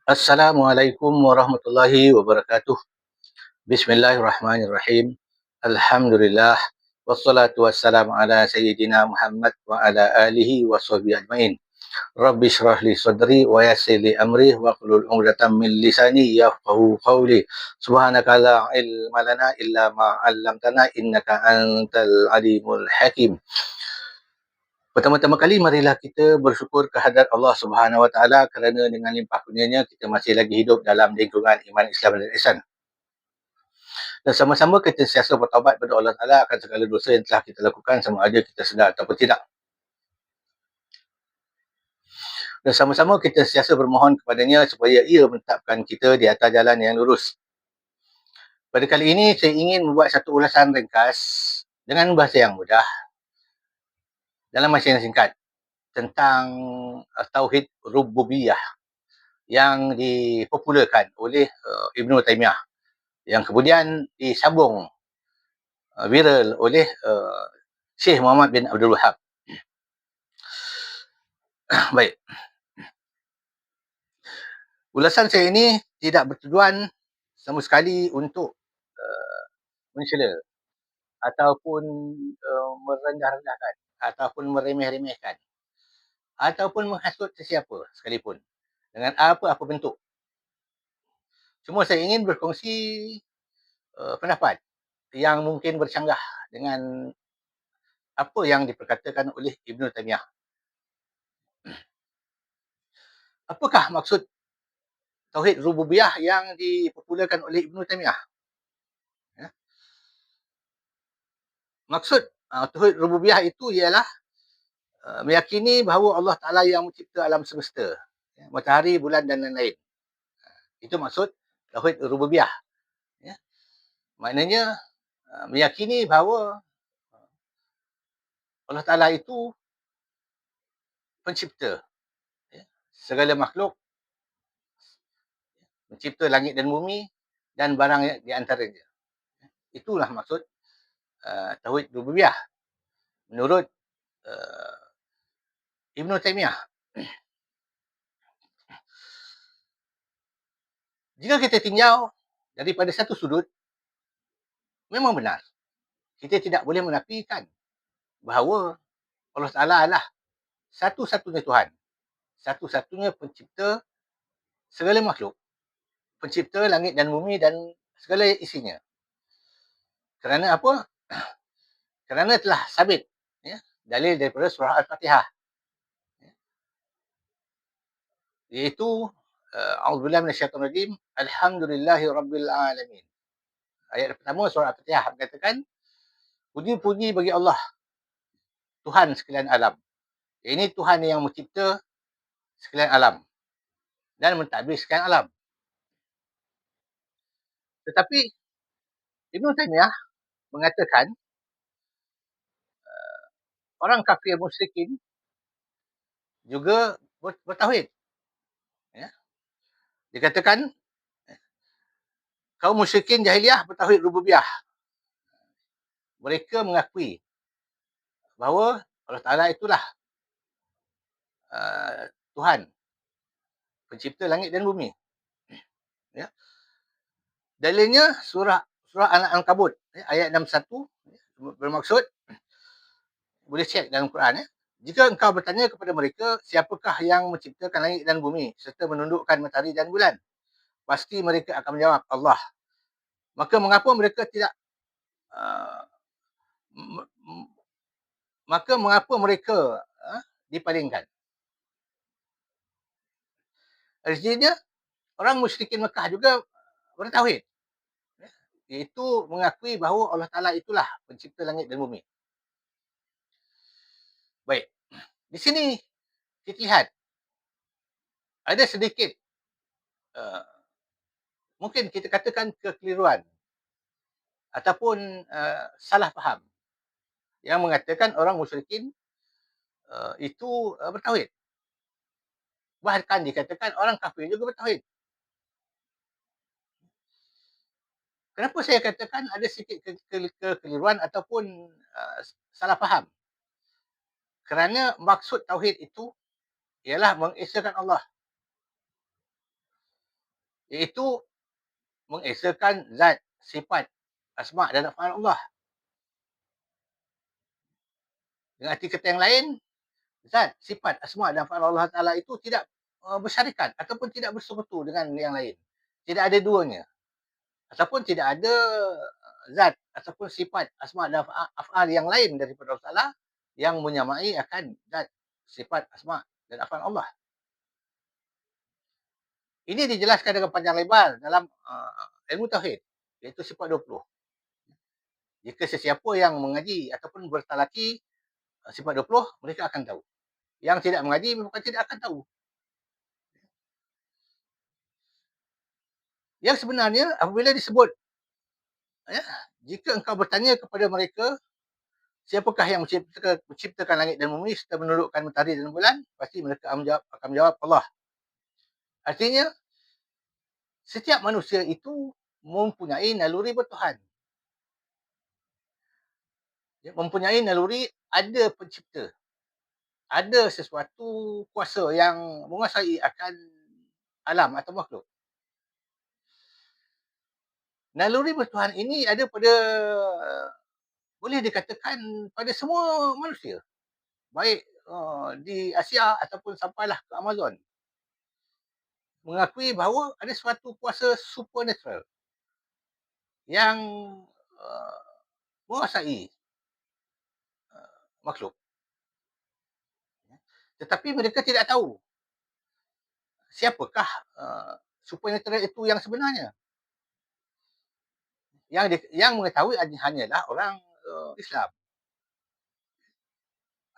Assalamualaikum warahmatullahi wabarakatuh. Bismillahirrahmanirrahim. Alhamdulillah wassalatu wassalamu ala sayyidina Muhammad wa ala alihi wa sahbihi ajmain. Rabbi shrah li sadri wa yassir li amri wa hlul 'uqdatam min lisani yafqahu qawli. Subhanaka la ilma lana illa ma 'allamtana innaka antal alimul hakim. Pertama-tama kali marilah kita bersyukur kehadrat Allah Subhanahu Wa Taala kerana dengan limpah kurnianya kita masih lagi hidup dalam lingkungan iman Islam dan ihsan. Dan sama-sama kita sentiasa bertaubat kepada Allah Taala akan segala dosa yang telah kita lakukan sama ada kita sedar ataupun tidak. Dan sama-sama kita sentiasa bermohon kepadanya supaya ia menetapkan kita di atas jalan yang lurus. Pada kali ini saya ingin membuat satu ulasan ringkas dengan bahasa yang mudah dalam masa yang singkat tentang tauhid rububiyah yang dipopularkan oleh Ibnu Taimiyah yang kemudian disambung viral oleh Syekh Muhammad bin Abdul Wahab. Baik. Ulasan saya ini tidak bertujuan sama sekali untuk mencela ataupun merendah-rendahkan ataupun meremeh-remehkan ataupun menghasut sesiapa sekalipun dengan apa-apa bentuk. Cuma saya ingin berkongsi pendapat yang mungkin bercanggah dengan apa yang diperkatakan oleh Ibnu Taimiyah. Apakah maksud tauhid rububiyah yang dipopularkan oleh Ibnu Taimiyah? Ya. Maksud tauhid rububiyah itu ialah meyakini bahawa Allah Ta'ala yang mencipta alam semesta, matahari, bulan dan lain-lain. Itu maksud tauhid rububiyah. Ya. Maknanya meyakini bahawa Allah Ta'ala itu pencipta segala makhluk, mencipta langit dan bumi dan barang di antaranya. Itulah maksud tauhid rububiyah menurut Ibnu Taimiyah. Jika kita tinjau daripada satu sudut, memang benar. Kita tidak boleh menafikan bahawa Allah Ta'ala adalah satu-satunya Tuhan. Satu-satunya pencipta segala makhluk. Pencipta langit dan bumi dan segala isinya. Kerana apa? Kerana telah sabit dalil daripada surah Al-Fatihah. Iaitu A'udzubillahi minasyaitonirrajim. Alhamdulillahi rabbil alamin. Ayat pertama surah Al-Fatihah mengatakan puji-puji bagi Allah, Tuhan sekalian alam. Ini Tuhan yang mencipta sekalian alam dan mentadbir sekalian alam. Tetapi Ibnu Taimiyah mengatakan orang kafir musyrikin juga bertauhid. Ya. Dikatakan kaum musyrikin jahiliyah bertauhid rububiyah. Mereka mengakui bahawa Allah Ta'ala itulah Tuhan, pencipta langit dan bumi. Ya. Dalilnya surah Al-Ankabut ayat 61 bermaksud, boleh cek dalam Quran. Jika engkau bertanya kepada mereka, siapakah yang menciptakan langit dan bumi serta menundukkan matahari dan bulan? Pasti mereka akan menjawab, Allah. Maka mengapa mereka tidak dipalingkan? Artinya, orang musyrikin Mekah juga bertauhid. Iaitu mengakui bahawa Allah Ta'ala itulah pencipta langit dan bumi. Baik. Di sini kita lihat ada sedikit mungkin kita katakan kekeliruan ataupun salah faham yang mengatakan orang musyrikin itu bertauhid. Bahkan dikatakan orang kafir juga bertauhid. Kenapa saya katakan ada sedikit kekeliruan ataupun salah faham? Kerana maksud tauhid itu ialah mengesahkan Allah. iaitu mengesakan zat, sifat, asma' dan af'al Allah. Dengan arti kata yang lain, zat, sifat, asma' dan af'al Allah Ta'ala itu tidak bersyarikat ataupun tidak bersekutu dengan yang lain. Tidak ada duanya. Ataupun tidak ada zat ataupun sifat, asma' dan af'al yang lain daripada Allah Ta'ala yang menyamai akan zat, sifat, asma' dan af'al Allah. Ini dijelaskan dengan panjang lebar dalam ilmu tauhid, iaitu sifat 20. Jika sesiapa yang mengaji ataupun bertalaki sifat 20, mereka akan tahu. Yang tidak mengaji bukan tidak akan tahu. Yang sebenarnya apabila disebut, ya, jika engkau bertanya kepada mereka, siapakah yang menciptakan langit dan bumi serta menundukkan matahari dan bulan, pasti mereka akan menjawab Allah. Artinya, setiap manusia itu mempunyai naluri bertuhan. Mempunyai naluri ada pencipta. Ada sesuatu kuasa yang menguasai akan alam atau makhluk. Naluri bertuhan ini ada pada, boleh dikatakan pada semua manusia. Baik di Asia ataupun sampailah ke Amazon. Mengakui bahawa ada suatu kuasa supernatural yang menguasai makhluk. Tetapi mereka tidak tahu siapakah supernatural itu yang sebenarnya. Yang mengetahui hanyalah orang Islam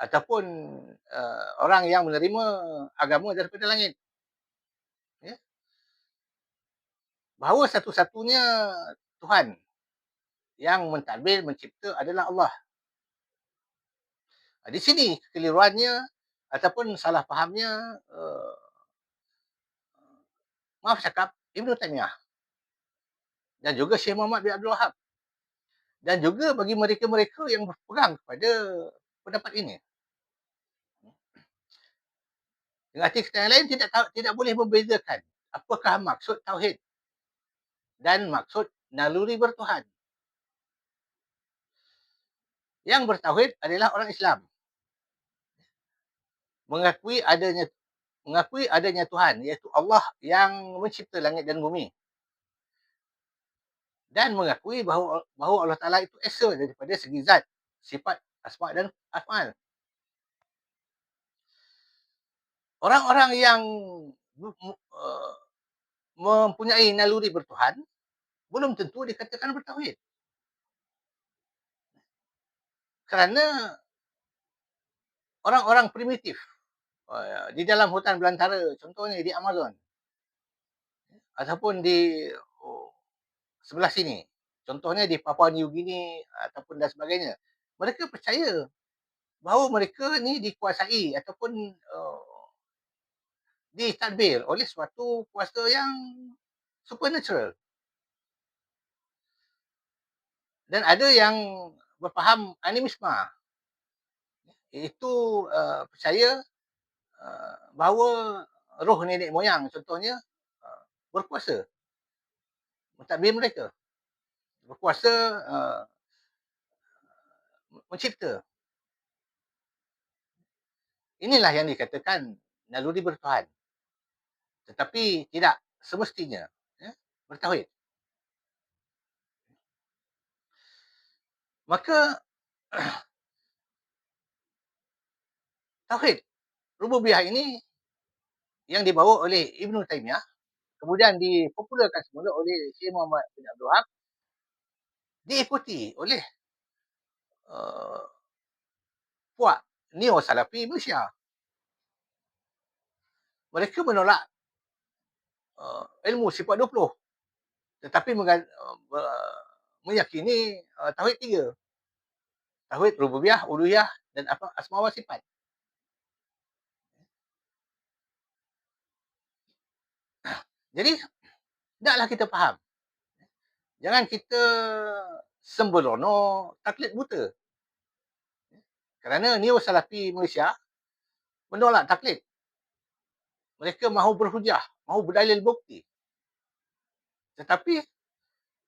ataupun orang yang menerima agama daripada langit. Ya? Bahawa satu-satunya Tuhan yang mentadbir, mencipta adalah Allah. Di sini kekeliruannya ataupun salah fahamnya, maaf cakap, Ibn Taymiyah dan juga Syekh Muhammad bin Abdul Wahab. Dan juga bagi mereka-mereka yang berpegang kepada pendapat ini. Dengan arti kata yang lain, tidak boleh membezakan apakah maksud tauhid dan maksud naluri bertuhan. Yang bertauhid adalah orang Islam. Mengakui adanya Tuhan, iaitu Allah yang mencipta langit dan bumi. Dan mengakui bahawa Allah Ta'ala itu esa daripada segi zat, sifat, asma' dan af'al. Orang-orang yang mempunyai naluri bertuhan, belum tentu dikatakan bertauhid. Kerana orang-orang primitif di dalam hutan belantara, contohnya di Amazon, ataupun di sebelah sini, contohnya di Papua New Guinea ataupun dan sebagainya, mereka percaya bahawa mereka ni dikuasai ataupun ditadbir oleh suatu kuasa yang supernatural. Dan ada yang berfaham animisma, iaitu percaya bahawa roh nenek moyang contohnya berkuasa mentadbir mereka, berkuasa mencipta. Inilah yang dikatakan naluri bertuhan. Tetapi tidak semestinya bertauhid. Maka tauhid rububiyah ini yang dibawa oleh Ibn Taymiyah, kemudian dipopularkan semula oleh Syekh Muhammad bin Abdul Wahab, diikuti oleh puak neo-salafi Malaysia. Mereka menolak ilmu sifat 20, tetapi meyakini tauhid 3. Tauhid rububiyah, uluhiyah dan asma wa sifat. Jadi, hendaklah kita faham. Jangan kita sembrono taklid buta. Kerana neo-salafi Malaysia menolak taklid. Mereka mahu berhujah, mahu berdalil bukti. Tetapi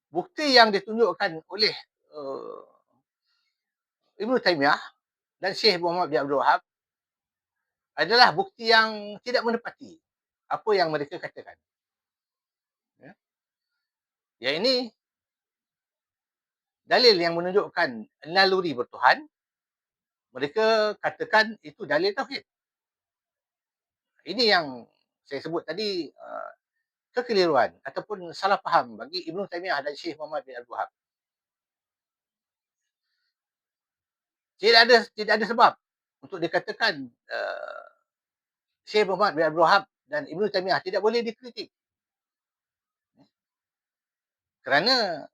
bukti yang ditunjukkan oleh uh, Ibnu Taimiyah dan Syekh Muhammad bin Abdul Wahab adalah bukti yang tidak menepati apa yang mereka katakan. Ya. Yang ini dalil yang menunjukkan naluri bertuhan, mereka katakan itu dalil tauhid. Ini yang saya sebut tadi kekeliruan ataupun salah faham bagi Ibnu Taimiyah dan Syekh Muhammad bin Abdul Wahab. Tidak ada sebab untuk dikatakan Syekh Muhammad bin Abdul Wahab dan Ibnu Taimiyah tidak boleh dikritik. Kerana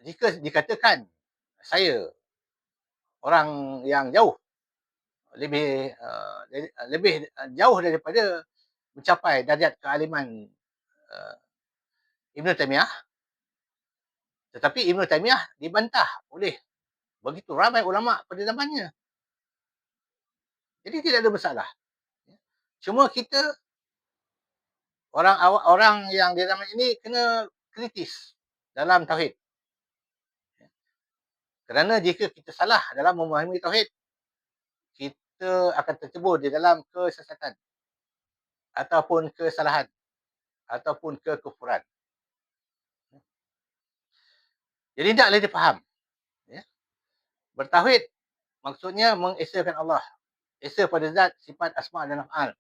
jika dikatakan saya orang yang lebih jauh daripada mencapai darjat kealiman Ibnu Taimiyah, tetapi Ibnu Taimiyah dibantah oleh begitu ramai ulama pada zamannya. Jadi tidak ada masalah. Cuma kita orang yang di zaman ini kena kritis dalam tauhid. Kerana jika kita salah dalam memahami tauhid, kita akan tercebur di dalam kesesatan ataupun kesalahan ataupun kekufuran. Jadi tidaklah difaham. Ya. Bertauhid maksudnya mengesakan Allah. Esa pada zat, sifat, asma dan af'al.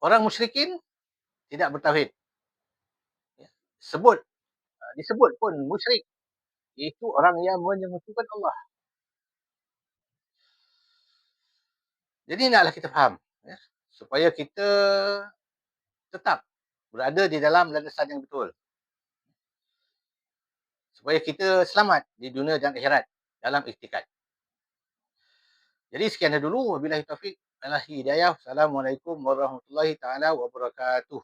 Orang musyrikin tidak bertauhid. Ya. Disebut pun musyrik. Iaitu orang yang menyekutukan Allah. Jadi naklah kita faham. Ya. Supaya kita tetap berada di dalam landasan yang betul. Supaya kita selamat di dunia dan akhirat dalam iktikad. Jadi sekian dulu. Wabillahi taufiq wal hidayah. Assalamualaikum warahmatullahi taala wabarakatuh.